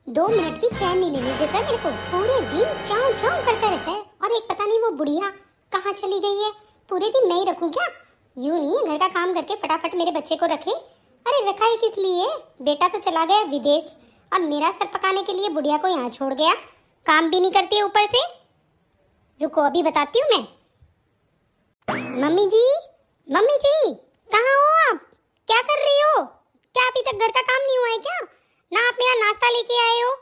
2 minute भी चैन नहीं लेने देता मेरे को। पूरे दिन चाव चाव करता रहता है। और एक पता नहीं वो बुढ़िया कहाँ चली गई है। पूरे दिन मैं ही रखूं क्या? यूं नहीं, घर का काम करके फटाफट मेरे बच्चे को रखे। अरे रखा है किस लिए? बेटा तो चला गया विदेश और मेरा सर पकाने के लिए बुढ़िया को यहाँ छोड़ गया। काम भी नहीं करती है ऊपर से। रुको अभी बताती हूँ मैं। मम्मी जी, मम्मी जी, कहाँ हो आप? क्या कर रही हो? क्या अभी तक घर का काम नहीं हुआ है क्या? ना आप मेरा नाश्ता लेके आए हो,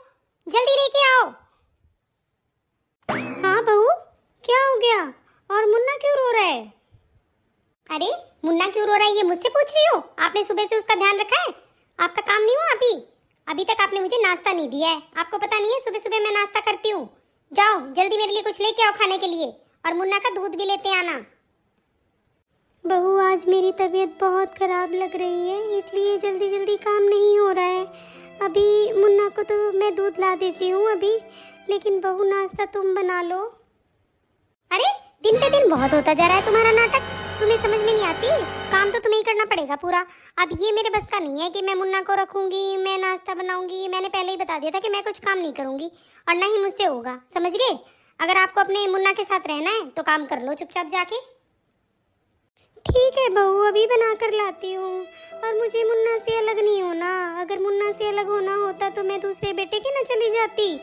जल्दी लेके आओ। हाँ बहू, क्या हो गया? और मुन्ना क्यों रो रहा है? अरे मुन्ना क्यों रो रहा है ये मुझसे पूछ रही हो? आपने सुबह से उसका ध्यान रखा है? आपका काम नहीं हुआ अभी? अभी तक आपने मुझे नाश्ता नहीं दिया है। आपको पता नहीं है सुबह सुबह मैं नाश्ता करती हूँ। जाओ जल्दी मेरे लिए कुछ लेके आओ खाने के लिए, और मुन्ना का दूध भी लेते आना। बहू आज मेरी तबीयत बहुत खराब लग रही है, इसलिए जल्दी जल्दी काम नहीं हो रहा है। अभी मुन्ना को तो मैं दूध ला देती हूँ अभी, लेकिन बहू नाश्ता तुम बना लो। अरे दिन पे दिन बहुत होता जा रहा है तुम्हारा नाटक। तुम्हें समझ में नहीं आती? काम तो तुम्हें ही करना पड़ेगा पूरा। अब ये मेरे बस का नहीं है कि मैं मुन्ना को रखूंगी, मैं नाश्ता बनाऊंगी। मैंने पहले ही बता दिया था कि मैं कुछ काम नहीं करूंगी और ना ही मुझसे होगा, समझ गए? अगर आपको अपने मुन्ना के साथ रहना है तो काम कर लो चुपचाप जाके। ठीक है बहू, अभी बना कर लाती हूँ। और मुझे मुन्ना से अलग नहीं होना। अगर मुन्ना से अलग होना होता तो मैं दूसरे बेटे के न चली जाती।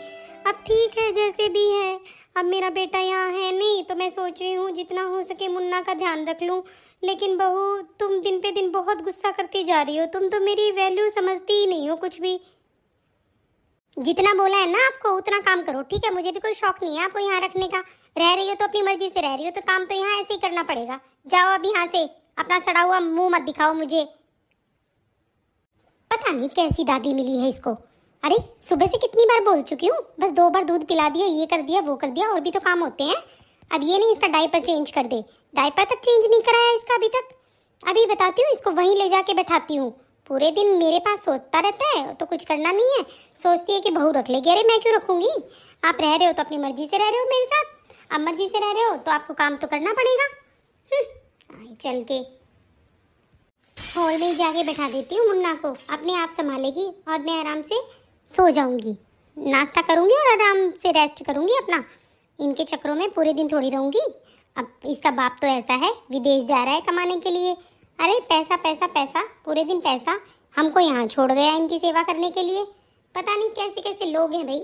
अब ठीक है जैसे भी है। अब मेरा बेटा यहाँ है नहीं तो मैं सोच रही हूँ जितना हो सके मुन्ना का ध्यान रख लूँ। लेकिन बहू तुम दिन पे दिन बहुत गुस्सा करती जा रही हो। तुम तो मेरी वैल्यू समझती ही नहीं हो कुछ भी। जितना बोला है ना आपको उतना काम करो, ठीक है? मुझे भी कोई शौक नहीं है आपको यहाँ रखने का। रह रही हो तो अपनी मर्जी से रह रही हो, तो काम तो यहाँ ऐसे ही करना पड़ेगा। जाओ अब यहाँ से, अपना सड़ा हुआ मुंह मत दिखाओ मुझे। पता नहीं कैसी दादी मिली है इसको। अरे सुबह से कितनी बार बोल चुकी हूँ, बस 2 बार दूध पिला दिया, ये कर दिया वो कर दिया, और भी तो काम होते हैं। अब ये नहीं इसका डायपर चेंज कर दे। डायपर तक चेंज नहीं कराया इसका अभी तक। अभी बताती हूँ इसको, वहीं ले जाके बैठाती हूँ। पूरे दिन मेरे पास सोचता रहता है तो कुछ करना नहीं है। सोचती है कि बहू रख लेगी। अरे मैं क्यों रखूंगी? आप रह रहे हो तो अपनी मर्जी से रह रहे हो मेरे साथ। अब मर्जी से रह रहे हो तो आपको काम तो करना पड़ेगा। चल के हॉल में जाके बैठा देती हूँ मुन्ना को, अपने आप संभालेगी और मैं आराम से सो जाऊंगी। नाश्ता करूंगी और आराम से रेस्ट करूंगी अपना। इनके चक्करों में पूरे दिन थोड़ी रहूंगी। अब इसका बाप तो ऐसा है, विदेश जा रहा है कमाने के लिए। अरे पैसा पैसा पैसा, पूरे दिन पैसा। हमको यहाँ छोड़ गया इनकी सेवा करने के लिए। पता नहीं कैसे कैसे लोग हैं भाई।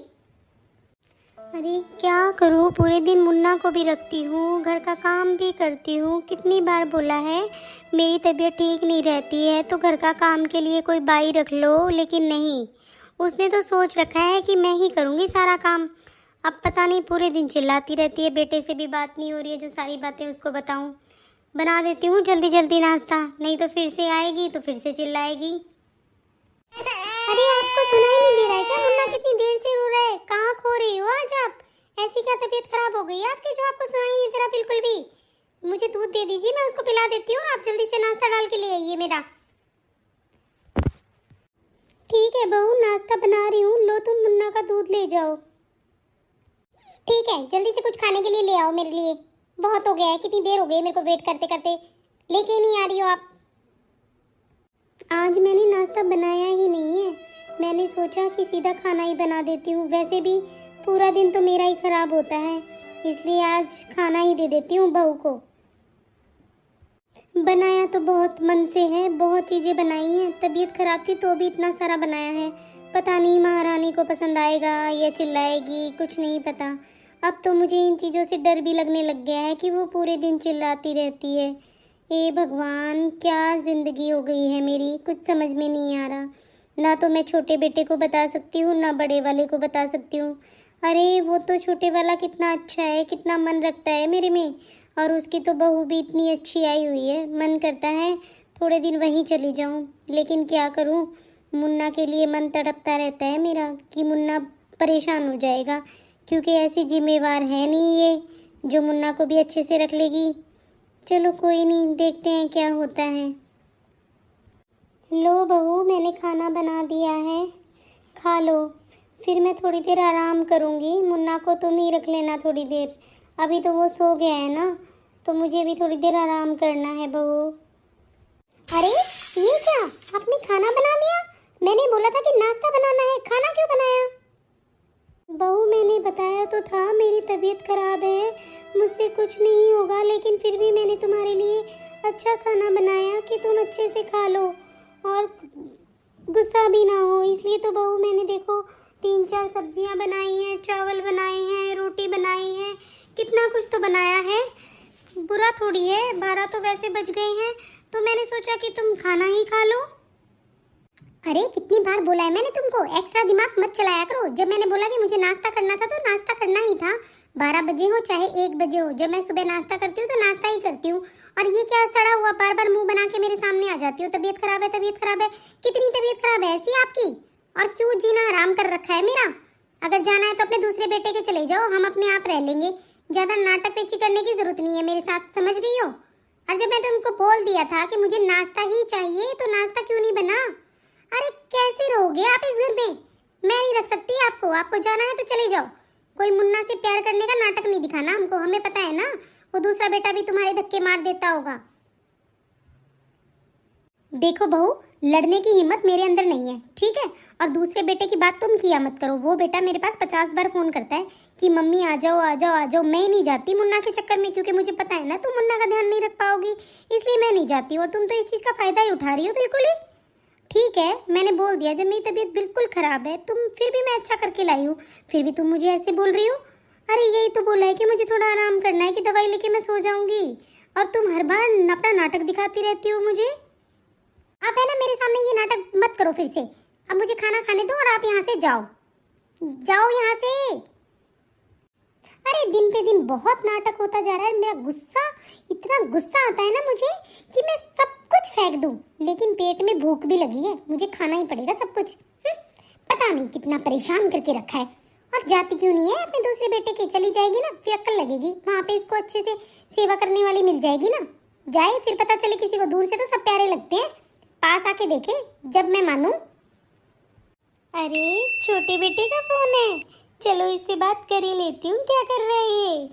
अरे क्या करूँ, पूरे दिन मुन्ना को भी रखती हूँ, घर का काम भी करती हूँ। कितनी बार बोला है मेरी तबीयत ठीक नहीं रहती है तो घर का काम के लिए कोई बाई रख लो, लेकिन नहीं। उसने तो सोच रखा है कि मैं ही करूँगी सारा काम। अब पता नहीं पूरे दिन चिल्लाती रहती है। बेटे से भी बात नहीं हो रही है जो सारी बातें उसको बताऊँ। बना देती हूँ जल्दी जल्दी नाश्ता, नहीं तो फिर से आएगी तो फिर से चिल्लाएगी। अरे आपको सुनाई नहीं दे रहा है क्या? मुन्ना कितनी देर से रो रहा है। कहाँ खो रही हो आज आप? ऐसी क्या तबीयत खराब हो गई है आपकी जो आपको सुनाई नहीं दे रहा बिल्कुल भी? मुझे दूध दे दीजिए, मैं उसको पिला देती हूँ। आप जल्दी से नाश्ता डाल के ले आइए मेरा। ठीक है बहू, नाश्ता बना रही हूँ। लो तुम मुन्ना का दूध ले जाओ। ठीक है, जल्दी से कुछ खाने के लिए ले आओ मेरे लिए। बहुत हो गया है, कितनी देर हो गई मेरे को वेट करते करते। लेके ही नहीं आ रही हो आप। आज मैंने नाश्ता बनाया ही नहीं है। मैंने सोचा कि सीधा खाना ही बना देती हूँ। वैसे भी पूरा दिन तो मेरा ही खराब होता है, इसलिए आज खाना ही दे देती हूँ बहू को। बनाया तो बहुत मन से है, बहुत चीज़ें बनाई हैं। तबीयत खराब थी तो भी इतना सारा बनाया है। पता नहीं महारानी को पसंद आएगा या चिल्लाएगी, कुछ नहीं पता। अब तो मुझे इन चीज़ों से डर भी लगने लग गया है कि वो पूरे दिन चिल्लाती रहती है। हे भगवान, क्या ज़िंदगी हो गई है मेरी, कुछ समझ में नहीं आ रहा। ना तो मैं छोटे बेटे को बता सकती हूँ ना बड़े वाले को बता सकती हूँ। अरे वो तो छोटे वाला कितना अच्छा है, कितना मन रखता है मेरे में, और उसकी तो बहू भी इतनी अच्छी आई हुई है। मन करता है थोड़े दिन वहीं चली जाऊँ, लेकिन क्या करूँ, मुन्ना के लिए मन तड़पता रहता है मेरा कि मुन्ना परेशान हो जाएगा, क्योंकि ऐसी जिम्मेवार है नहीं ये जो मुन्ना को भी अच्छे से रख लेगी। चलो कोई नहीं, देखते हैं क्या होता है। लो बहू, मैंने खाना बना दिया है, खा लो। फिर मैं थोड़ी देर आराम करूँगी। मुन्ना को तुम ही रख लेना थोड़ी देर। अभी तो वो सो गया है ना, तो मुझे भी थोड़ी देर आराम करना है बहू। अरे ये क्या, आपने खाना बना लिया? मैंने बोला था कि नाश्ता बनाना है, खाना क्यों बनाया? तबीयत खराब है, मुझसे कुछ नहीं होगा, लेकिन फिर भी मैंने तुम्हारे लिए अच्छा खाना बनाया कि तुम अच्छे से खा लो और गुस्सा भी ना हो। इसलिए तो बहू मैंने देखो 3-4 सब्जियां बनाई हैं, चावल बनाए हैं, रोटी बनाई है, कितना कुछ तो बनाया है। बुरा थोड़ी है, 12 तो वैसे बज गए हैं, तो मैंने सोचा कि तुम खाना ही खा लो। अरे कितनी बार बोला है मैंने तुमको, एक्स्ट्रा दिमाग मत चलाया करो। जब मैंने बोला कि मुझे नाश्ता करना था तो नाश्ता करना ही था, 12 बजे हो चाहे 1 बजे हो। जब मैं सुबह नाश्ता करती हूँ तो नाश्ता ही करती हूँ। और ये क्या सड़ा हुआ बार बार मुंह बना के मेरे सामने आ जाती हो, तबीयत खराब है, तबीयत खराब है। कितनी तबीयत खराब है ऐसी आपकी? और क्यों जीना हराम कर रखा है मेरा? अगर जाना है तो अपने दूसरे बेटे के चले जाओ, हम अपने आप रह लेंगे। ज्यादा नाटक पेची करने की जरूरत नहीं है मेरे साथ, समझ गई हो? और जब मैं तुमको बोल दिया था कि मुझे नाश्ता ही चाहिए तो नाश्ता क्यों नहीं बना? अरे कैसे रहोगे आप इस घर में? मैं नहीं रख सकती आपको। आपको जाना है तो चले जाओ। कोई मुन्ना से प्यार करने का नाटक नहीं दिखाना हमको, हमें पता है ना वो दूसरा बेटा भी तुम्हारे धक्के मार देता होगा। देखो बहू, लड़ने की हिम्मत मेरे अंदर नहीं है, ठीक है? और दूसरे बेटे की बात तुम किया मत करो। वो बेटा मेरे पास 50 बार फोन करता है कि मम्मी आ जाओ आ जाओ आ जाओ। मैं ही नहीं जाती मुन्ना के चक्कर में, क्योंकि मुझे पता है ना तुम मुन्ना का ध्यान नहीं रख पाओगी, इसलिए मैं नहीं जाती। और तुम तो इस चीज़ का फायदा ही उठा रही हो बिल्कुल ही। ठीक है, मैंने बोल दिया, जब मेरी तबीयत बिल्कुल खराब है तुम फिर भी मैं अच्छा करके लाई हूँ, फिर भी तुम मुझे ऐसे बोल रही हो। अरे यही तो बोला है कि मुझे थोड़ा आराम करना है, कि दवाई लेके मैं सो जाऊंगी, और तुम हर बार अपना नाटक दिखाती रहती हो मुझे। आप है ना मेरे सामने ये नाटक मत करो फिर से। अब मुझे खाना खाने दो और आप यहाँ से जाओ, जाओ यहाँ से। अरे दिन पे दिन बहुत नाटक होता जा रहा है। मेरा गुस्सा, इतना गुस्सा आता है ना मुझे कि मैं सब कुछ फेंक दूं, लेकिन पेट में भूख भी लगी है, मुझे खाना ही पड़ेगा सब कुछ। पता नहीं कितना परेशान करके रखा है। और जाती क्यों नहीं है अपने दूसरे बेटे के? चली जाएगी ना, फिर अक्ल लगेगी, वहाँ पे इसको अच्छे से सेवा करने वाली मिल जाएगी ना। जाए फिर पता चले किसी को। दूर से तो सब प्यारे लगते हैं, पास आके देखे जब मैं मानूं। अरे छोटे बेटे का फोन है, चलो इससे बात कर ही लेती हूँ। क्या कर रहा है ये?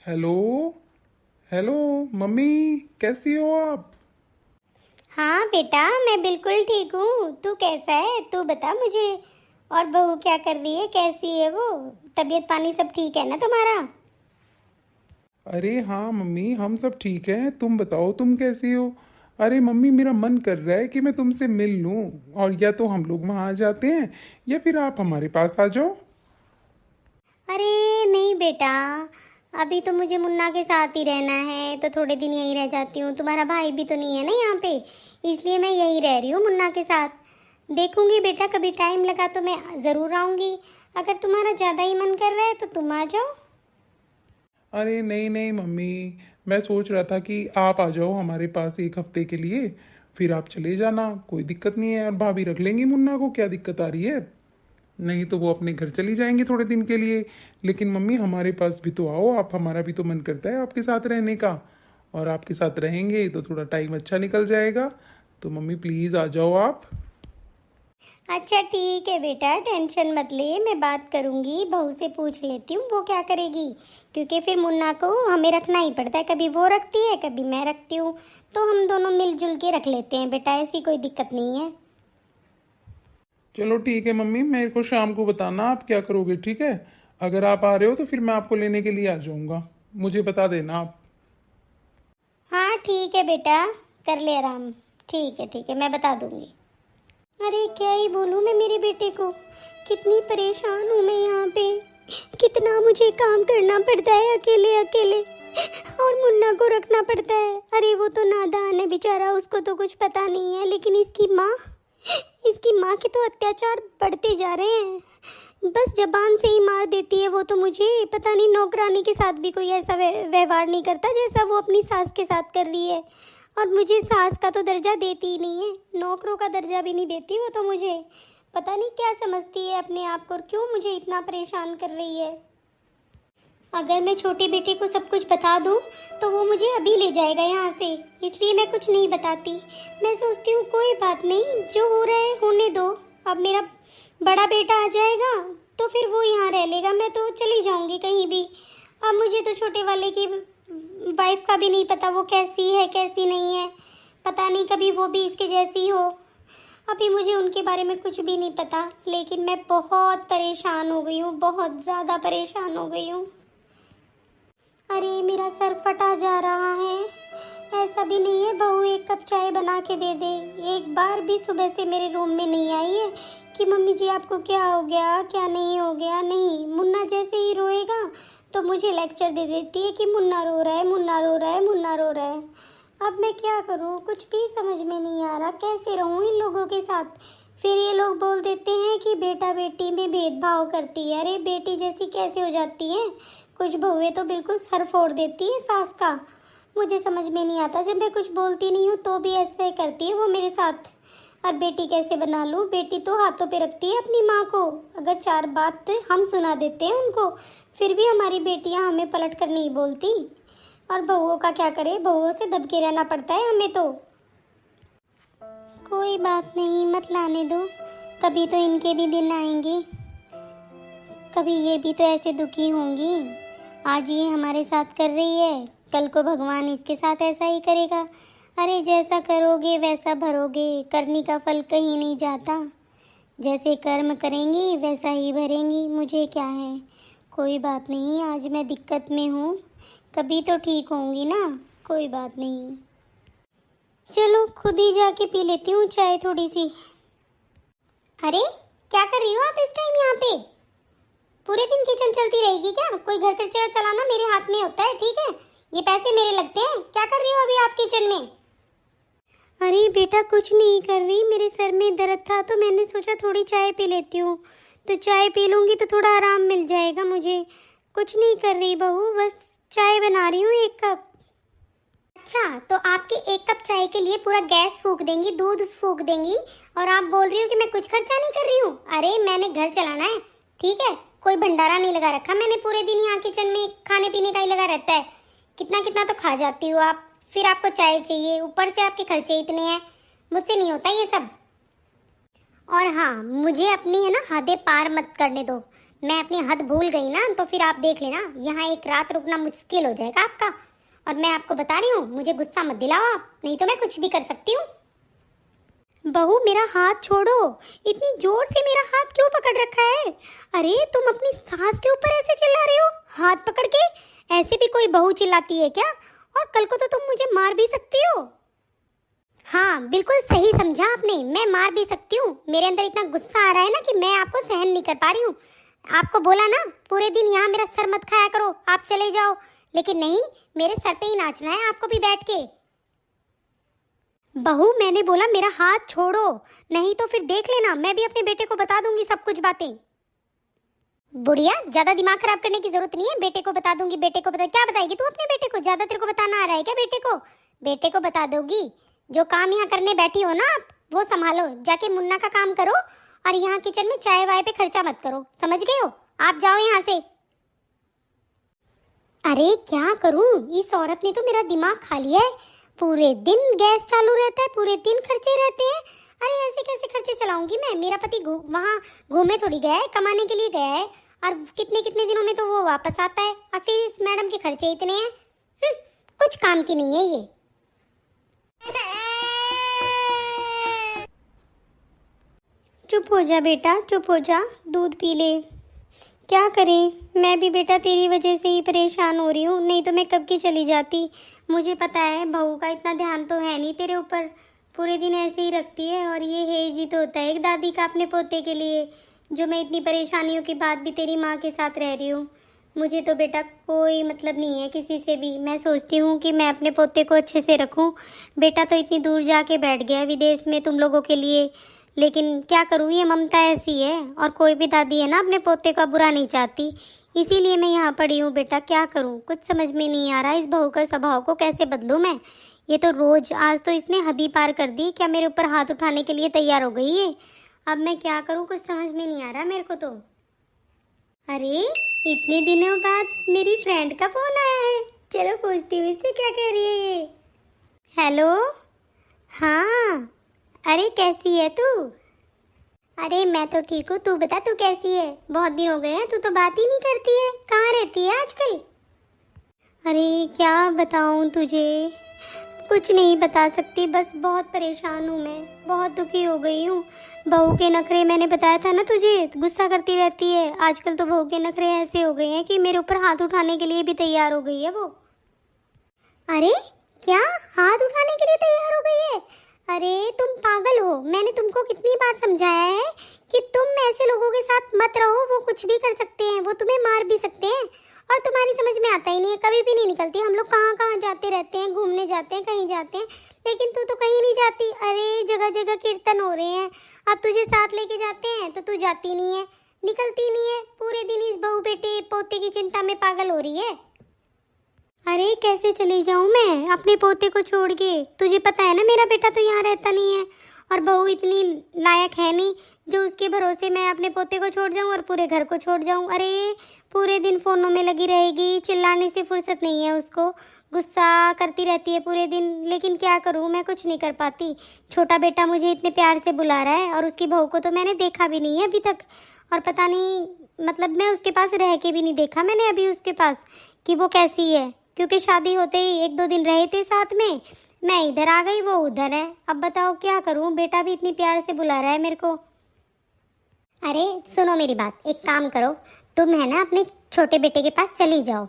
हेलो हेलो मम्मी, कैसी हो आप? हाँ बेटा, मैं बिल्कुल ठीक हूँ। तू कैसा है तू बता मुझे। और बहू क्या कर रही है, कैसी है वो? तबीयत पानी सब ठीक है ना तुम्हारा? अरे हाँ मम्मी, हम सब ठीक हैं। तुम बताओ तुम कैसी हो? अरे मम्मी, मेरा मन कर रहा है कि मैं तुमसे मिल लूं, और या तो हम लोग वहाँ आ जाते हैं या फिर आप हमारे पास आ जाओ। अरे नहीं बेटा, अभी तो मुझे मुन्ना के साथ ही रहना है, तो थोड़े दिन यहीं रह जाती हूँ। तुम्हारा भाई भी तो नहीं है ना यहाँ पे, इसलिए मैं यहीं रह रही हूँ मुन्ना के साथ। देखूंगी बेटा, कभी टाइम लगा तो मैं ज़रूर आऊँगी। अगर तुम्हारा ज़्यादा ही मन कर रहा है तो तुम आ जाओ। अरे नहीं नहीं मम्मी, मैं सोच रहा था कि आप आ जाओ हमारे पास 1 हफ्ते के लिए, फिर आप चले जाना, कोई दिक्कत नहीं है। और भाभी रख लेंगी मुन्ना को, क्या दिक्कत आ रही है? नहीं तो वो अपने घर चली जाएंगी थोड़े दिन के लिए। लेकिन मम्मी हमारे पास भी तो आओ आप, हमारा भी तो मन करता है आपके साथ रहने का, और आपके साथ रहेंगे तो थोड़ा टाइम अच्छा निकल जाएगा। तो मम्मी प्लीज़ आ जाओ आप। अच्छा ठीक है बेटा, टेंशन मत ले, मैं बात करूंगी, बहू से पूछ लेती हूँ वो क्या करेगी। क्योंकि फिर मुन्ना को हमें रखना ही पड़ता है, कभी वो रखती है कभी मैं रखती हूँ, तो हम दोनों मिलजुल के रख लेते हैं बेटा, ऐसी कोई दिक्कत नहीं है। चलो ठीक है मम्मी, मेरे को शाम को बताना आप क्या करोगे, ठीक है? अगर आप आ रहे हो तो फिर मैं आपको लेने के लिए आ जाऊंगा, मुझे बता देना आप। हाँ ठीक है बेटा, कर ले आराम। ठीक है मैं बता दूंगी। अरे क्या ही बोलूँ मैं मेरे बेटे को, कितनी परेशान हूँ मैं यहाँ पे। कितना मुझे काम करना पड़ता है अकेले अकेले, और मुन्ना को रखना पड़ता है। अरे वो तो नादान है बेचारा, उसको तो कुछ पता नहीं है, लेकिन इसकी माँ के तो अत्याचार बढ़ते जा रहे हैं। बस जबान से ही मार देती है वो तो मुझे। पता नहीं नौकरानी के साथ भी कोई ऐसा व्यवहार नहीं करता जैसा वो अपनी सास के साथ कर रही है। और मुझे सास का तो दर्जा देती ही नहीं है, नौकरों का दर्जा भी नहीं देती वो तो मुझे। पता नहीं क्या समझती है अपने आप को, और क्यों मुझे इतना परेशान कर रही है। अगर मैं छोटे बेटे को सब कुछ बता दूं तो वो मुझे अभी ले जाएगा यहाँ से, इसलिए मैं कुछ नहीं बताती। मैं सोचती हूँ कोई बात नहीं, जो हो रहा है होने दो। अब मेरा बड़ा बेटा आ जाएगा तो फिर वो यहाँ रह लेगा, मैं तो चली जाऊँगी कहीं भी। अब मुझे तो छोटे वाले की वाइफ का भी नहीं पता, वो कैसी है कैसी नहीं है। पता नहीं कभी वो भी इसके जैसी हो। अभी मुझे उनके बारे में कुछ भी नहीं पता, लेकिन मैं बहुत परेशान हो गई हूँ, बहुत ज़्यादा परेशान हो गई हूँ। अरे मेरा सर फटा जा रहा है। ऐसा भी नहीं है बहू एक कप चाय बना के दे दे। एक बार भी सुबह से मेरे रूम में नहीं आई है कि मम्मी जी आपको क्या हो गया, क्या नहीं हो गया। नहीं, मुन्ना जैसे ही रोएगा तो मुझे लेक्चर दे देती है कि मुन्ना रो रहा है, मुन्ना रो रहा है, मुन्ना रो रहा है। अब मैं क्या करूँ, कुछ भी समझ में नहीं आ रहा, कैसे रहूँ इन लोगों के साथ। फिर ये लोग बोल देते हैं कि बेटा बेटी में भेदभाव करती है। अरे बेटी जैसी कैसे हो जाती है, कुछ बहुएं तो बिल्कुल सर फोड़ देती है सास का। मुझे समझ में नहीं आता, जब मैं कुछ बोलती नहीं हूँ तो भी ऐसे करती है वो मेरे साथ। और बेटी कैसे बना लूँ, बेटी तो हाथों पे रखती है अपनी माँ को। अगर 4 बात हम सुना देते हैं उनको, फिर भी हमारी बेटियाँ हमें पलट कर नहीं बोलती। और बहुओं का क्या करे, बहुओं से दब के रहना पड़ता है हमें तो। कोई बात नहीं, मत लाने दो, कभी तो इनके भी दिन आएंगे, कभी ये भी तो ऐसे दुखी होंगी। आज ये हमारे साथ कर रही है, कल को भगवान इसके साथ ऐसा ही करेगा। अरे जैसा करोगे वैसा भरोगे, करनी का फल कहीं नहीं जाता। जैसे कर्म करेंगी वैसा ही भरेंगी, मुझे क्या है। कोई बात नहीं, आज मैं दिक्कत में हूँ, कभी तो ठीक होंगी ना, कोई बात नहीं। चलो खुद ही जाके पी लेती हूँ चाय थोड़ी सी। अरे क्या कर रही हो आप इस टाइम यहाँ पे? पूरे दिन किचन चलती रहेगी क्या? कोई घर खर्चा चलाना मेरे हाथ में होता है, ठीक है? ये पैसे मेरे लगते हैं। क्या कर रही हो अभी आप किचन में? अरे बेटा कुछ नहीं कर रही, मेरे सर में दर्द था तो मैंने सोचा थोड़ी चाय पी लेती हूँ। तो चाय पी लूँगी तो थोड़ा आराम मिल जाएगा मुझे। कुछ नहीं कर रही बहू, बस चाय बना रही हूँ 1 कप। अच्छा, तो आपके 1 कप चाय के लिए पूरा गैस फूंक देंगी, दूध फूंक देंगी, और आप बोल रही हो कि मैं कुछ खर्चा नहीं कर रही हूँ? अरे मैंने घर चलाना है, ठीक है? कोई भंडारा नहीं लगा रखा मैंने, पूरे दिन यहाँ किचन में खाने पीने का ही लगा रहता है। कितना कितना तो खा जाती हो आप, फिर आपको चाय चाहिए, ऊपर से आपके खर्चे इतने हैं। मुझसे नहीं होता ये सब। और हाँ, मुझे अपनी है ना हदें पार मत करने दो। मैं अपनी हद भूल गई ना तो फिर आप देख लेना, यहाँ 1 रात रुकना मुश्किल हो जाएगा आपका। और मैं आपको बता रही हूँ, मुझे गुस्सा मत दिलाओ आप, नहीं तो मैं कुछ भी कर सकती हूँ। बहू मेरा हाथ छोड़ो, इतनी जोर से मेरा हाथ क्यों पकड़ रखा है? अरे तुम अपनी सास के ऊपर ऐसे चिल्ला रहे हो हाथ पकड़ के? ऐसे भी कोई बहू चिल्लाती है क्या? और कल को तो तुम मुझे मार भी सकती हो। हाँ बिल्कुल सही समझा आपने, मैं मार भी सकती हूँ। मेरे अंदर इतना गुस्सा आ रहा है ना कि मैं आपको सहन नहीं कर पा रही हूँ। आपको बोला ना पूरे दिन यहाँ मेरा सर मत खाया करो, आप चले जाओ, लेकिन नहीं, मेरे सर पे ही नाचना है आपको भी बैठ के। बहू मैंने बोला मेरा हाथ छोड़ो, नहीं तो फिर देख लेना, मैं भी अपने बेटे को बता दूंगी सब कुछ बातें। बुढ़िया ज्यादा दिमाग खराब करने की जरूरत नहीं है, बेटे को बता दूंगी। बेटे को बता, क्या बताएगी तू अपने बेटे को? ज्यादा तेरे को बताना आ रहा है क्या बेटे को? बेटे को बता दोगी। जो काम यहाँ करने बैठी हो ना आप, वो संभालो, जाके मुन्ना का काम करो, और यहाँ किचन में चाय वाय पे खर्चा मत करो, समझ गए हो? आप जाओ यहाँ से। अरे क्या करूँ, इस औरत ने तो मेरा दिमाग खा लिया है। पूरे दिन गैस चालू रहता है, पूरे दिन खर्चे रहते हैं। अरे ऐसे कैसे खर्चे चलाऊंगी मैं? मेरा पति वहाँ घूमने थोड़ी गया है, कमाने के लिए गया है, और कितने कितने दिनों में तो वो वापस आता है, और फिर इस मैडम के खर्चे इतने हैं। कुछ काम की नहीं है ये। चुप हो जा बेटा, चुप हो जा, दूध पी ले। क्या करें, मैं भी बेटा तेरी वजह से ही परेशान हो रही हूँ, नहीं तो मैं कब की चली जाती। मुझे पता है बहू का इतना ध्यान तो है नहीं तेरे ऊपर, पूरे दिन ऐसे ही रखती है, और ये हेज ही तो होता है एक दादी का अपने पोते के लिए, जो मैं इतनी परेशानियों के बाद भी तेरी माँ के साथ रह रही हूँ। मुझे तो बेटा कोई मतलब नहीं है किसी से भी, मैं सोचती हूँ कि मैं अपने पोते को अच्छे से रखूँ। बेटा तो इतनी दूर जाके बैठ गया विदेश में तुम लोगों के लिए, लेकिन क्या करूँ, ये ममता ऐसी है, और कोई भी दादी है ना अपने पोते का बुरा नहीं चाहती, इसीलिए मैं यहाँ पड़ी हूँ। बेटा क्या करूँ, कुछ समझ में नहीं आ रहा, इस बहू का स्वभाव को कैसे बदलूँ मैं। ये तो रोज, आज तो इसने हद ही पार कर दी, क्या मेरे ऊपर हाथ उठाने के लिए तैयार हो गई है। अब मैं क्या करूँ, कुछ समझ में नहीं आ रहा मेरे को तो। अरे इतने दिनों बाद मेरी फ्रेंड का फोन आया है, चलो पूछती हूँ इससे क्या कह रही है ये। हेलो, हाँ, अरे कैसी है तू? अरे मैं तो ठीक हूँ, तू बता तू कैसी है? बहुत दिन हो गए हैं, तू तो बात ही नहीं करती है, कहाँ रहती है आजकल? अरे क्या बताऊँ तुझे, कुछ नहीं बता सकती, बस बहुत परेशान हूँ मैं, बहुत दुखी हो गई हूँ। बहू के नखरे, मैंने बताया था ना तुझे, गुस्सा करती रहती है। आजकल तो बहू के नखरे ऐसे हो गए हैं कि मेरे ऊपर हाथ उठाने के लिए भी तैयार हो गई है वो। अरे क्या, हाथ उठाने के लिए तैयार हो गई है? अरे तुम पागल हो, मैंने तुमको कितनी बार समझाया है कि तुम ऐसे लोगों के साथ मत रहो, वो कुछ भी कर सकते हैं, वो तुम्हें मार भी सकते हैं। और तुम्हारी समझ में आता ही नहीं है, कभी भी नहीं निकलती। हम लोग कहाँ कहाँ जाते रहते हैं, घूमने जाते हैं, कहीं जाते हैं, लेकिन तू तो कहीं नहीं जाती। अरे जगह जगह कीर्तन हो रहे हैं, अब तुझे साथ लेके जाते हैं तो तू जाती नहीं है, निकलती नहीं है, पूरे दिन इस बहू बेटे पोते की चिंता में पागल हो रही है। अरे कैसे चली जाऊं मैं अपने पोते को छोड़ के? तुझे पता है ना मेरा बेटा तो यहाँ रहता नहीं है, और बहू इतनी लायक है नहीं जो उसके भरोसे मैं अपने पोते को छोड़ जाऊं और पूरे घर को छोड़ जाऊं। अरे पूरे दिन फ़ोनों में लगी रहेगी, चिल्लाने से फुर्सत नहीं है उसको, गुस्सा करती रहती है पूरे दिन। लेकिन क्या करूं, मैं कुछ नहीं कर पाती। छोटा बेटा मुझे इतने प्यार से बुला रहा है और उसकी बहू को तो मैंने देखा भी नहीं है अभी तक, और पता नहीं, मतलब मैं उसके पास रह के भी नहीं देखा मैंने अभी उसके पास कि वो कैसी है, क्योंकि शादी होते ही 1-2 दिन रहे थे साथ में, मैं इधर आ गई, वो उधर है। अब बताओ क्या करूं, बेटा भी इतनी प्यार से बुला रहा है मेरे को। अरे सुनो मेरी बात, एक काम करो, तुम है ना अपने छोटे बेटे के पास चली जाओ,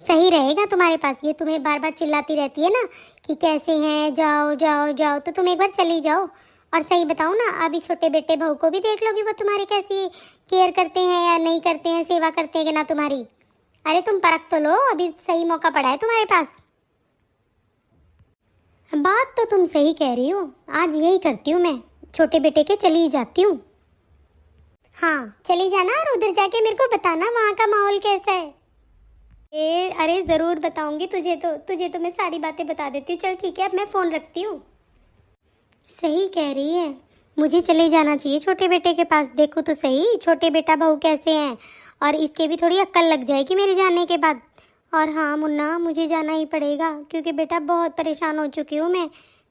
सही रहेगा तुम्हारे पास। ये तुम्हें बार बार चिल्लाती रहती है ना कि कैसे हैं, जाओ जाओ जाओ, तो तुम एक बार चली जाओ। और सही बताओ ना, अभी छोटे बेटे बहू को भी देख लोगी, वो तुम्हारी कैसी केयर करते हैं या नहीं करते हैं, सेवा करते हैं कि ना तुम्हारी। अरे तुम परख तो लो, अभी सही मौका पड़ा है तुम्हारे पास। बात तो तुम सही कह रही हो, आज यही करती हूँ मैं, छोटे बेटे के चली जाती हूँ। हाँ चली जाना, और उधर जाके मेरे को बताना वहाँ का माहौल कैसा है। अरे ज़रूर बताऊंगी तुझे तो मैं सारी बातें बता देती हूँ। चल ठीक है, अब मैं फ़ोन रखती हूँ। सही कह रही है, मुझे चले जाना चाहिए छोटे बेटे के पास, देखो तो सही छोटे बेटा बहू कैसे हैं, और इसके भी थोड़ी अक्ल लग जाएगी मेरे जाने के बाद। और हाँ मुन्ना, मुझे जाना ही पड़ेगा, क्योंकि बेटा बहुत परेशान हो चुकी हूँ मैं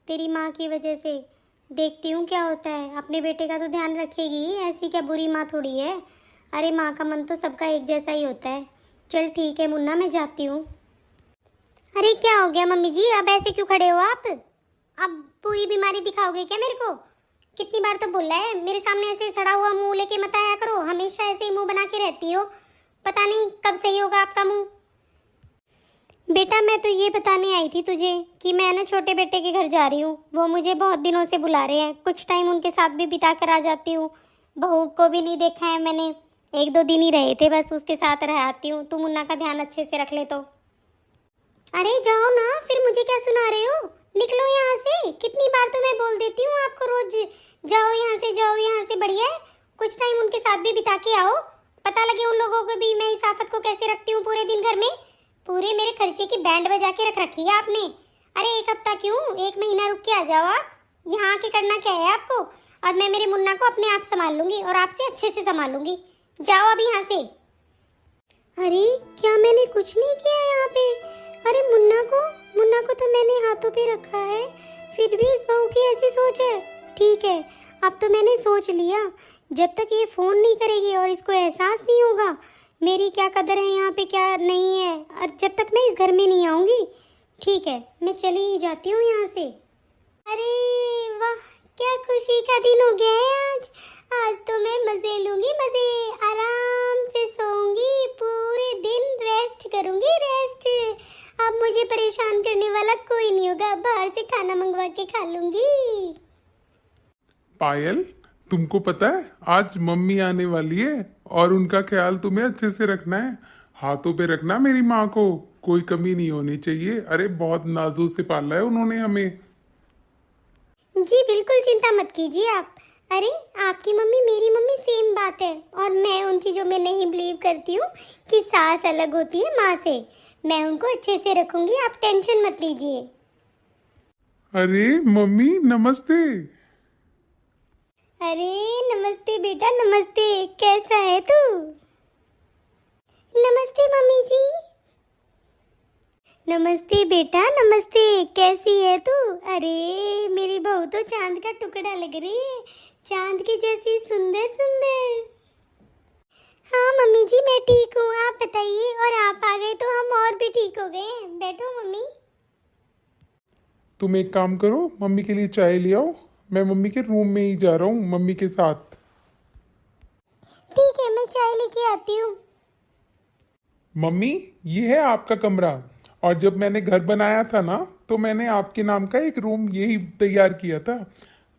तेरी माँ की वजह से। देखती हूँ क्या होता है, अपने बेटे का तो ध्यान रखेगी, ऐसी क्या बुरी माँ थोड़ी है। अरे माँ का मन तो सबका एक जैसा ही होता है। चल ठीक है मुन्ना, मैं जाती हूँ। अरे क्या हो गया मम्मी जी, अब ऐसे क्यों खड़े हो आप? अब पूरी बीमारी दिखाओगे क्या मेरे को? कितनी बार तो बोला है मेरे सामने ऐसे सड़ा हुआ मुंह लेके मत आया करो, हमेशा ऐसे ही मुंह बना के रहती हो, पता नहीं कब सही होगा आपका मुंह। बेटा मैं तो ये बताने आई थी तुझे कि मैं ना छोटे बेटे के घर जा रही हूँ, वो मुझे बहुत दिनों से बुला रहे हैं, कुछ टाइम उनके साथ भी बिता कर आ जाती हूँ। बहू को भी नहीं देखा है मैंने, 1-2 दिन ही रहे थे बस, उसके साथ रह आती हूँ। तू मुन्ना का ध्यान अच्छे से रख ले तो। अरे जाओ ना, फिर मुझे क्या सुना रहे हो? निकलो यहाँ से, कितनी बार तो मैं बोल देती हूँ आपको रोज, जाओ यहाँ से, जाओ यहाँ से। बढ़िया है, कुछ टाइम उनके साथ भी बिता के आओ, पता लगे उन लोगों को भी मैं इस आफत को कैसे रखती हूँ पूरे दिन घर में। पूरे मेरे खर्चे की बैंड बजा के रख रखी है आपने। अरे 1 हफ्ता क्यों, 1 महीना रुक के आ जाओ आप। यहाँ आके करना क्या है आपको? और मैं मेरे मुन्ना को अपने आप संभाल लूंगी, और आपसे अच्छे से संभालूंगी। जाओ अभी यहाँ से। अरे क्या मैंने कुछ नहीं किया यहाँ पे? अरे मुन्ना को तो मैंने हाथों पे रखा है, फिर भी इस बहू की ऐसी सोच है। ठीक है, अब तो मैंने सोच लिया, जब तक ये फ़ोन नहीं करेगी और इसको एहसास नहीं होगा मेरी क्या कदर है यहाँ पे क्या नहीं है, और जब तक मैं इस घर में नहीं आऊँगी, ठीक है मैं चली ही जाती हूँ यहाँ से। अरे वाह, क्या खुशी का दिन हो गया है आज। आज तो मैं मज़े लूँगी, मज़े, आराम से सोऊंगी, पूरे दिन रेस्ट करूँगी, रेस्ट। अब मुझे परेशान करने वाला कोई नहीं होगा, बाहर से खाना मंगवा के खा लूँगी। पायल, तुमको पता है आज मम्मी आने वाली है और उनका ख्याल तुम्हें अच्छे से रखना है, हाथों पे रखना मेरी माँ को, कोई कमी नहीं होनी चाहिए। अरे बहुत नाजुक से पाला है उन्होंने हमें। जी बिल्कुल चिंता मत कीजिए आप। अरे आपकी मम्मी मेरी मम्मी सेम बात है, और मैं उन चीज़ों में नहीं बिलीव करती हूँ कि सास अलग होती है माँ से। मैं उनको अच्छे से रखूंगी, आप टेंशन मत लीजिए। अरे मम्मी नमस्ते। अरे नमस्ते बेटा, नमस्ते, कैसा है तू? नमस्ते मम्मी जी। नमस्ते बेटा, नमस्ते, कैसी है तू? अरे मेरी बहू तो चांद का टुकड़ा लग रही है, चांद की जैसी सुंदर सुंदर। हाँ मम्मी जी मैं ठीक हूँ, आप बताइए, और आप आ गए तो हम और भी ठीक हो गए। बैठो मम्मी। तुम एक काम करो, मम्मी के लिए चाय ले आओ। मैं मम्मी के रूम में ही जा रहा हूँ मम्मी के साथ। ठीक है, मैं चाय लेके आती हूँ। मम्मी, ये है आपका कमरा। और जब मैंने घर बनाया था ना, तो मैंने आपके नाम का एक रूम यही तैयार किया था।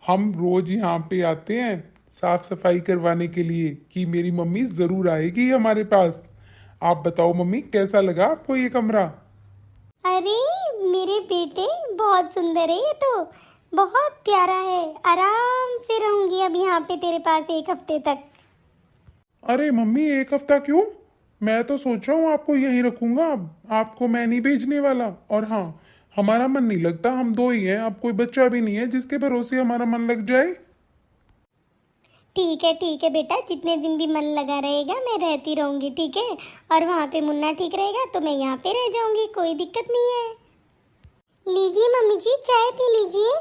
हम रोज यहाँ पे आते हैं साफ सफाई करवाने के लिए कि मेरी मम्मी जरूर आएगी हमारे पास। आप बताओ मम्मी, कैसा लगा आपको ये कमरा? अरे मेरे बेटे, बहुत सुंदर है ये तो, बहुत प्यारा है। आराम से रहूंगी अब यहाँ पे तेरे पास 1 हफ्ते तक। अरे मम्मी, 1 हफ्ता क्यों? मैं तो सोच रहा हूँ आपको यहीं रखूंगा। अब आपको मैं नहीं भेजने वाला। और हाँ, हमारा मन नहीं लगता, हम दो ही हैं, अब कोई बच्चा भी नहीं है जिसके भरोसे हमारा मन लग जाए। ठीक है बेटा, जितने दिन भी मन लगा रहेगा मैं रहती रहूंगी, ठीक है। और वहाँ पे मुन्ना ठीक रहेगा तो मैं यहाँ पे रह जाऊंगी, कोई दिक्कत नहीं है। लीजिए मम्मी जी, चाय पी लीजिए।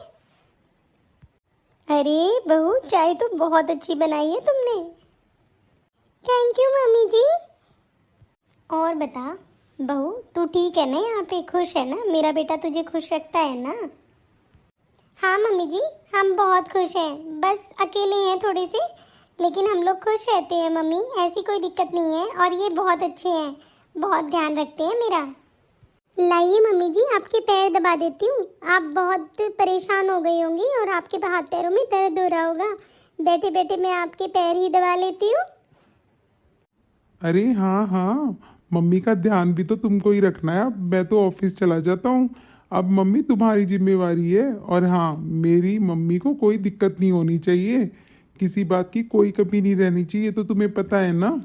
अरे बहू, चाय तो बहुत अच्छी बनाई है तुमने। थैंक यू मम्मी जी। और बता बहू, तू ठीक है ना? यहाँ पे खुश है ना? मेरा बेटा तुझे खुश रखता है ना? हाँ मम्मी जी, हम बहुत खुश हैं। बस अकेले हैं थोड़े से, लेकिन हम लोग खुश रहते हैं मम्मी, ऐसी कोई दिक्कत नहीं है। और ये बहुत अच्छे हैं, बहुत ध्यान रखते हैं मेरा। लाइए मम्मी जी, आपके पैर दबा देती हूँ। आप बहुत परेशान हो गई होंगी और आपके हाथ पैरों में दर्द हो रहा होगा। बैठे बैठे मैं आपके पैर ही दबा लेती हूँ। अरे हाँ हाँ, मम्मी का ध्यान भी तो तुमको ही रखना है। अब मैं तो ऑफिस चला जाता हूँ, अब मम्मी तुम्हारी जिम्मेवारी है। और हाँ, मेरी मम्मी को कोई दिक्कत नहीं होनी चाहिए, किसी बात की कोई कमी नहीं रहनी चाहिए, तो तुम्हें पता है ना।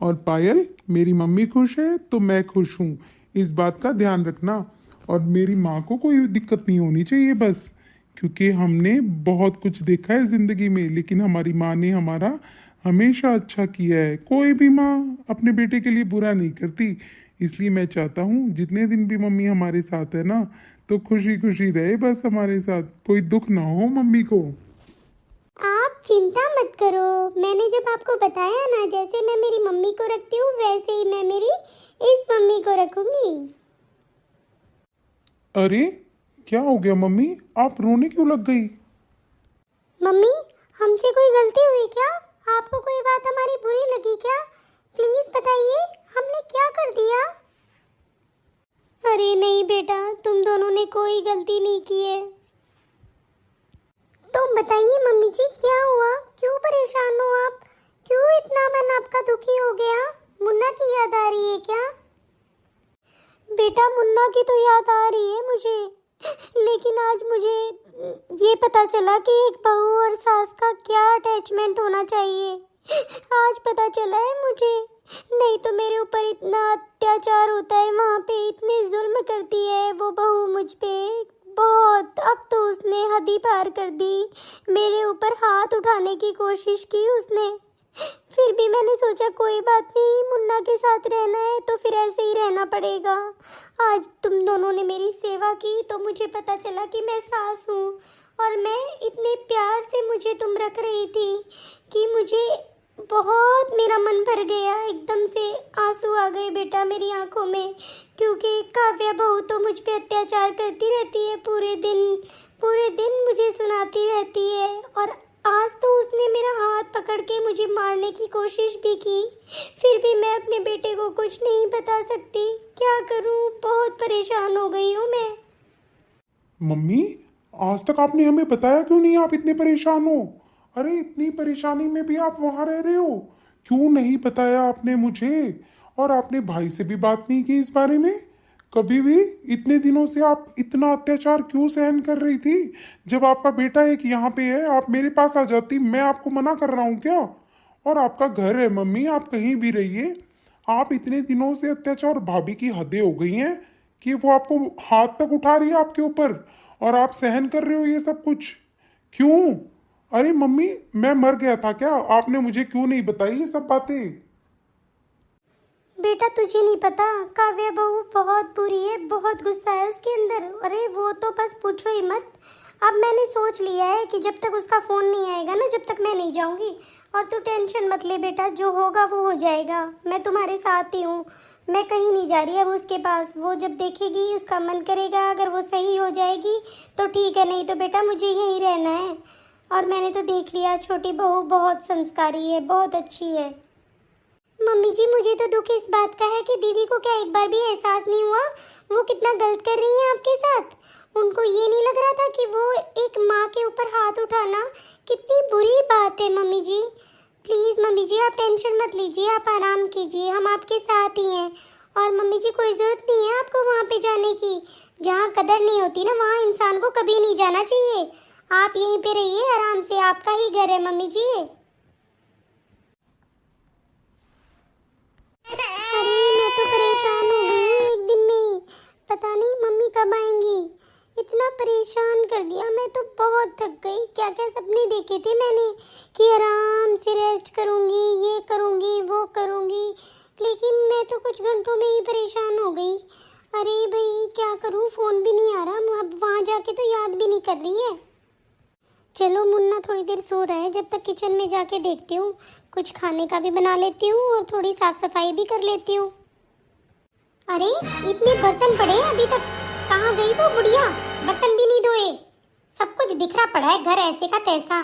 और पायल, मेरी मम्मी खुश है तो मैं खुश हूँ, इस बात का ध्यान रखना। और मेरी माँ को कोई दिक्कत नहीं होनी चाहिए बस, क्योंकि हमने बहुत कुछ देखा है ज़िंदगी में, लेकिन हमारी माँ ने हमारा हमेशा अच्छा किया है। कोई भी माँ अपने बेटे के लिए बुरा नहीं करती। इसलिए मैं चाहता हूँ जितने दिन भी मम्मी हमारे साथ है ना, तो खुशी खुशी रहे बस हमारे साथ, कोई दुख ना हो मम्मी को। आप चिंता मत करो, मैंने जब आपको बताया ना, जैसे मैं मेरी मम्मी को रखती हूँ वैसे ही मैं मेरी इस मम्मी को रखूंगी। अरे क्या हो गया मम्मी, आप रोने क्यों लग गई? मम्मी, हमसे कोई गलती हुई क्या? आपको कोई बात हमारी बुरी लगी क्या? प्लीज बताइए, हमने क्या कर दिया? अरे नहीं बेटा, तुम दोनों ने कोई गलती नहीं की है। तुम बताइए मम्मी जी, क्या हुआ? क्यों परेशान हो आप? क्यों इतना मन आपका दुखी हो गया? मुन्ना की याद आ रही है क्या? बेटा, मुन्ना की तो याद आ रही है मुझे, लेकिन आज मुझे ये पता चला कि एक बहू और सास का क्या अटैचमेंट होना चाहिए। आज पता चला है मुझे, नहीं तो मेरे ऊपर इतना अत्याचार होता है, वहाँ पे इतने जुल्म करती है वो बहू मुझ पे बहुत। अब तो उसने हद ही पार कर दी, मेरे ऊपर हाथ उठाने की कोशिश की उसने। फिर भी मैंने सोचा कोई बात नहीं, मुन्ना के साथ रहना है तो फिर ऐसे ही रहना पड़ेगा। आज तुम दोनों ने मेरी सेवा की तो मुझे पता चला कि मैं सास हूँ, और मैं इतने प्यार से मुझे तुम रख रही थी कि मुझे बहुत, मेरा मन भर गया, एकदम से आंसू आ गए बेटा मेरी आंखों में। क्योंकि काव्या बहू तो मुझ पे अत्याचार करती रहती है, पूरे दिन मुझे सुनाती रहती है। और आज तो उसने मेरा हाथ पकड़ के मुझे मारने की कोशिश भी की, फिर भी मैं अपने बेटे को कुछ नहीं बता सकती। क्या करूं, बहुत परेशान हो गई हूं मैं। मम्मी, आज तक आपने हमें बताया क्यों नहीं आप इतने परेशान हो? अरे इतनी परेशानी में भी आप वहां रह रहे हो, क्यों नहीं बताया आपने मुझे? और आपने भाई से भी बात नहीं की इस बारे में कभी भी? इतने दिनों से आप इतना अत्याचार क्यों सहन कर रही थी? जब आपका बेटा एक यहाँ पे है, आप मेरे पास आ जाती। मैं आपको मना कर रहा हूँ क्या? और आपका घर है मम्मी, आप कहीं भी रहिए। आप इतने दिनों से अत्याचार, और भाभी की हदें हो गई हैं कि वो आपको हाथ तक उठा रही है आपके ऊपर, और आप सहन कर रहे हो ये सब कुछ क्यों? अरे मम्मी, मैं मर गया था क्या? आपने मुझे क्यों नहीं बताई ये सब बातें? बेटा तुझे नहीं पता, काव्या बहू बहुत बुरी है, बहुत गुस्सा है उसके अंदर। अरे वो तो बस पूछो ही मत। अब मैंने सोच लिया है कि जब तक उसका फ़ोन नहीं आएगा ना, जब तक मैं नहीं जाऊंगी। और तू टेंशन मत ले बेटा, जो होगा वो हो जाएगा, मैं तुम्हारे साथ ही हूँ। मैं कहीं नहीं जा रही अब उसके पास। वो जब देखेगी उसका मन करेगा, अगर वो सही हो जाएगी तो ठीक है, नहीं तो बेटा मुझे यहीं रहना है। और मैंने तो देख लिया छोटी बहू बहुत संस्कारी है, बहुत अच्छी है। मम्मी जी मुझे तो दुख इस बात का है कि दीदी को क्या एक बार भी एहसास नहीं हुआ वो कितना गलत कर रही हैं आपके साथ। उनको ये नहीं लग रहा था कि वो एक माँ के ऊपर हाथ उठाना कितनी बुरी बात है। मम्मी जी प्लीज़ मम्मी जी आप टेंशन मत लीजिए, आप आराम कीजिए, हम आपके साथ ही हैं। और मम्मी जी कोई ज़रूरत नहीं है आपको वहाँ पे जाने की। जहाँ कदर नहीं होती ना वहाँ इंसान को कभी नहीं जाना चाहिए। आप यहीं पे रहिए आराम से, आपका ही घर है मम्मी जी। अरे मैं तो परेशान हो गई एक दिन में ही, पता नहीं मम्मी कब आएंगी। इतना परेशान कर दिया, मैं तो बहुत थक गई। क्या क्या सपने देखे थे मैंने कि आराम से रेस्ट करूंगी, ये करूंगी, वो करूंगी, लेकिन मैं तो कुछ घंटों में ही परेशान हो गई। अरे भाई क्या करूं, फ़ोन भी नहीं आ रहा, अब वहाँ जाके तो याद भी नहीं कर रही है। चलो मुन्ना थोड़ी देर सो रहा है, जब तक किचन में जाके देखती हूँ, कुछ खाने का भी बना लेती हूँ और थोड़ी साफ सफाई भी कर लेती हूँ। अरे इतने बर्तन पड़े हैं अभी तक, कहाँ गई वो बुढ़िया? बर्तन भी नहीं धोए, सब कुछ बिखरा पड़ा है घर ऐसे का तैसा।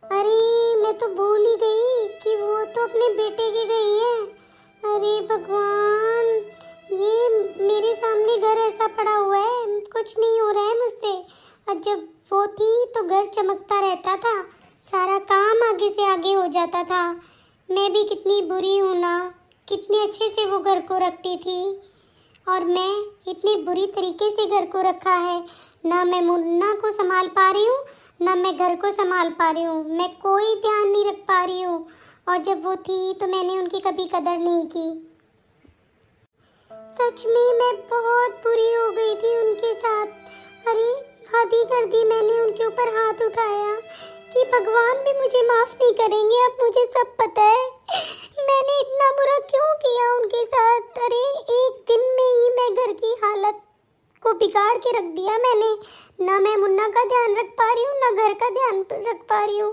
अरे मैं तो भूल ही गई कि वो तो अपने बेटे के गई है। अरे भगवान, ये मेरे सामने घर ऐसा पड़ा हुआ है, कुछ नहीं हो रहा है मुझसे। और जब वो थी तो घर चमकता रहता था, सारा काम आगे से आगे हो जाता था। मैं भी कितनी बुरी हूँ ना, कितने अच्छे से वो घर को रखती थी और मैं इतनी बुरी तरीके से घर को रखा है। ना मैं मुन्ना को संभाल पा रही हूँ, ना मैं घर को संभाल पा रही हूँ, मैं कोई ध्यान नहीं रख पा रही हूँ। और जब वो थी तो मैंने उनकी कभी कदर नहीं की। सच में मैं बहुत बुरी हो गई थी उनके साथ। अरे हद ही कर दी मैंने, उनके ऊपर हाथ उठाया कि भगवान भी मुझे माफ़ नहीं करेंगे। अब मुझे सब पता है मैंने इतना बुरा क्यों किया उनके साथ। अरे एक दिन में ही मैं घर की हालत को बिगाड़ के रख दिया मैंने। ना मैं मुन्ना का ध्यान रख पा रही हूँ, ना घर का ध्यान रख पा रही हूँ।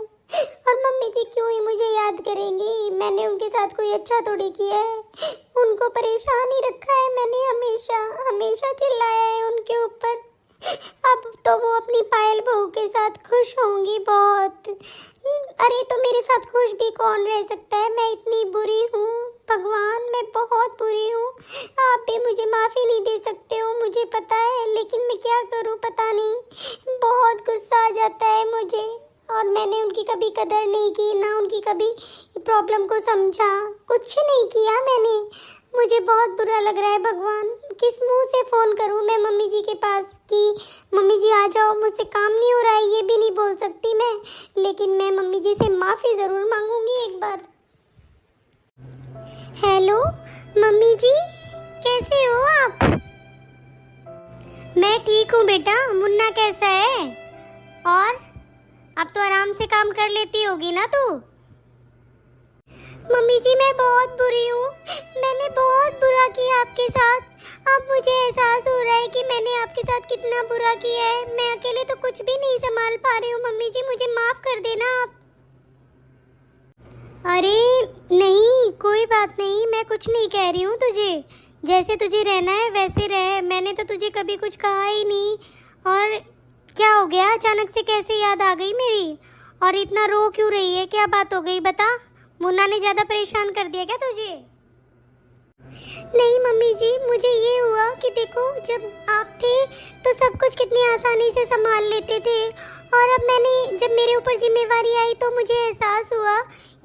और मम्मी जी क्यों ही मुझे याद करेंगी, मैंने उनके साथ कोई अच्छा थोड़ी किया है। उनको परेशान ही रखा है मैंने, हमेशा हमेशा चिल्लाया है उनके ऊपर। अब तो वो अपनी पायल बहू के साथ खुश होंगी बहुत। अरे तो मेरे साथ खुश भी कौन रह सकता है, मैं इतनी बुरी हूँ भगवान, मैं बहुत बुरी हूँ। आप भी मुझे माफ़ी नहीं दे सकते हो मुझे पता है, लेकिन मैं क्या करूँ पता नहीं, बहुत गुस्सा आ जाता है मुझे। और मैंने उनकी कभी कदर नहीं की, ना उनकी कभी प्रॉब्लम को समझा, कुछ नहीं किया मैंने। मुझे बहुत बुरा लग रहा है भगवान, किस मुंह से फ़ोन करूं मैं मम्मी जी के पास कि मम्मी जी आ जाओ, मुझसे काम नहीं हो रहा है, ये भी नहीं बोल सकती मैं। लेकिन मैं मम्मी जी से माफ़ी ज़रूर मांगूंगी एक बार। हेलो मम्मी जी, कैसे हो आप? मैं ठीक हूँ बेटा, मुन्ना कैसा है? और अब तो आराम से काम कर लेती होगी ना तू? मम्मी जी मैं बहुत बुरी हूँ, मैंने बहुत बुरा किया आपके साथ। अब मुझे एहसास हो रहा है कि मैंने आपके साथ कितना बुरा किया है। मैं अकेले तो कुछ भी नहीं संभाल पा रही हूँ मम्मी जी, मुझे माफ़ कर देना आप। अरे नहीं कोई बात नहीं, मैं कुछ नहीं कह रही हूँ तुझे, जैसे तुझे रहना है वैसे रह, मैंने तो तुझे कभी कुछ कहा ही नहीं। और क्या हो गया अचानक से, कैसे याद आ गई मेरी? और इतना रो क्यों रही है, क्या बात हो गई बता? मुन्ना ने ज़्यादा परेशान कर दिया क्या तुझे? नहीं मम्मी जी, मुझे ये हुआ कि देखो जब आप थे तो सब कुछ कितनी आसानी से संभाल लेते थे, और अब जब मेरे ऊपर जिम्मेवारी आई तो मुझे एहसास हुआ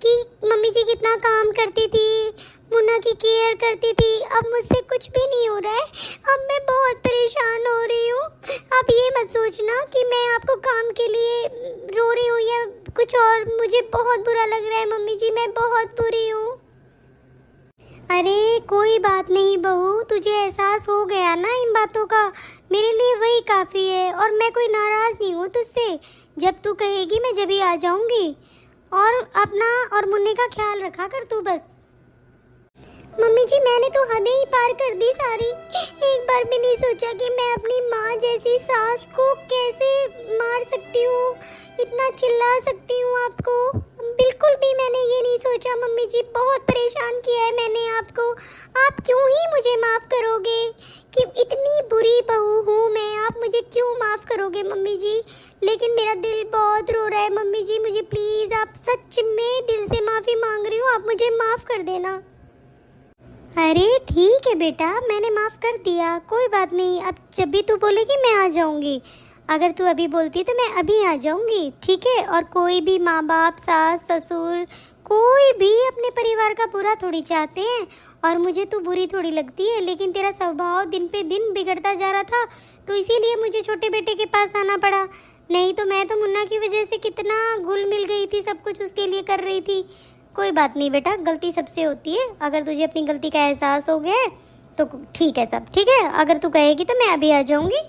कि मम्मी जी कितना काम करती थी, मुन्ना की केयर करती थी। अब मुझसे कुछ भी नहीं हो रहा है, अब मैं बहुत परेशान हो रही हूँ। आप ये मत सोचना कि मैं आपको काम के लिए रो रही हूँ या कुछ और, मुझे बहुत बुरा लग रहा है मम्मी जी, मैं बहुत बुरी हूँ। अरे कोई बात नहीं बहू, तुझे एहसास हो गया ना इन बातों का, मेरे लिए वही काफ़ी है। और मैं कोई नाराज़ नहीं हूँ तुझसे, जब तू कहेगी मैं जब ही आ जाऊँगी। और अपना और मुन्ने का ख्याल रखा कर तू बस। मम्मी जी मैंने तो हदें ही पार कर दी सारी, एक बार भी नहीं सोचा कि मैं अपनी माँ जैसी सास को कैसे मार सकती हूँ, इतना चिल्ला सकती हूँ आपको, बिल्कुल बिल्कुल भी मैंने ये नहीं सोचा मम्मी जी, बहुत परेशान किया है मैंने आपको। आप क्यों ही मुझे माफ़ करोगे कि इतनी बुरी बहू हूँ मैं, आप मुझे क्यों माफ़ करोगे मम्मी जी? लेकिन मेरा दिल बहुत रो रहा है मम्मी जी, मुझे प्लीज़, आप सच में दिल से माफ़ी मांग रही हूँ, आप मुझे माफ़ कर देना। अरे ठीक है बेटा, मैंने माफ़ कर दिया, कोई बात नहीं। अब जब भी तू बोलेगी मैं आ जाऊँगी। अगर तू अभी बोलती तो मैं अभी आ जाऊँगी, ठीक है? और कोई भी माँ बाप, सास ससुर, कोई भी अपने परिवार का बुरा थोड़ी चाहते हैं। और मुझे तू बुरी थोड़ी लगती है, लेकिन तेरा स्वभाव दिन पे दिन बिगड़ता जा रहा था, तो इसीलिए मुझे छोटे बेटे के पास आना पड़ा। नहीं तो मैं तो मुन्ना की वजह से कितना घुल मिल गई थी, सब कुछ उसके लिए कर रही थी। कोई बात नहीं बेटा, गलती सबसे होती है। अगर तुझे अपनी गलती का एहसास हो गया है तो ठीक है, सब ठीक है। अगर तू कहेगी तो मैं अभी आ जाऊँगी।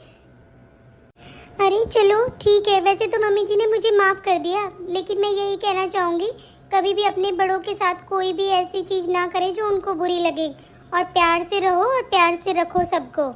अरे चलो ठीक है, वैसे तो मम्मी जी ने मुझे माफ़ कर दिया, लेकिन मैं यही कहना चाहूँगी, कभी भी अपने बड़ों के साथ कोई भी ऐसी चीज़ ना करे जो उनको बुरी लगे, और प्यार से रहो और प्यार से रखो सबको।